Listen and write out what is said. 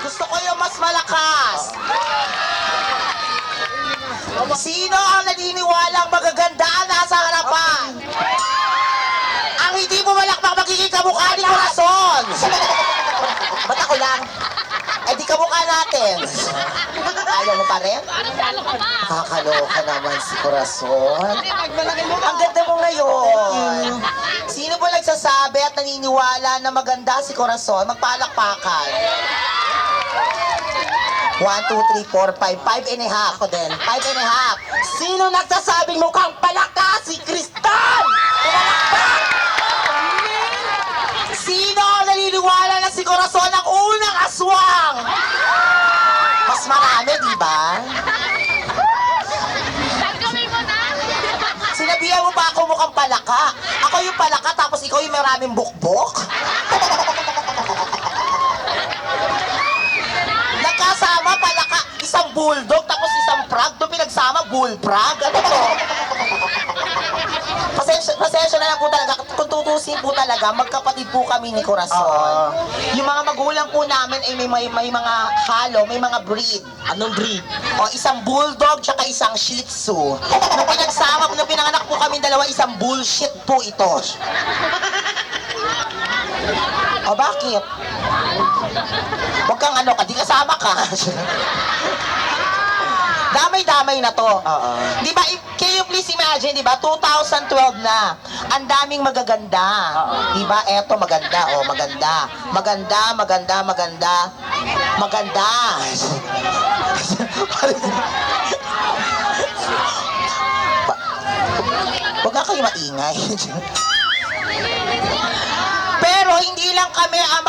Gusto ko yung mas malakas. Sino ang naniniwalang magaganda ang nasa harapan? Ang hindi mo malakpak magiging kamukha ni Corazon. Ba't ako lang? Eh di kamukha natin. Ayaw mo pa rin? Kakaloka naman si Corazon. Ang ganda mo ngayon. Sino ba nagsasabi at naniniwala na maganda si Corazon? Magpalakpakan. 1, 2, 3, 4, 5. 5 and a half. Ako din. 5 and a half. Sino nagsasabing mukhang palaka? Si Kristal! Pumalakpak! Sino ang naniniwala na si Corazon ang unang aswang? Mas marami, di ba? Sinabihan mo pa ako mukhang palaka. Ako yung palaka tapos ikaw yung maraming bukbok? Nagkasama palaka, isang bulldog tapos isang frog. Doon pinagsama bullfrog. Ano to? Pasensya na lang po talaga. Kung tutusin po talaga, magkapatid po kami ni Corazon. Yung mga magulang po namin ay may mga halo, may mga breed. Anong breed? O, isang bulldog tsaka isang shih tzu. Nung pinagsama, nung pinanganak po kami dalawa, isang bullshit po ito. O, bakit? Huwag kang ano ka, di kasama ka. Damay-damay na to. Di ba, can you please imagine, di ba, 2012 na, ang daming magaganda. Di ba, eto maganda, oh, maganda. Maganda, maganda, maganda. Maganda. Huwag ka kayo maingay. Pero hindi lang kami ang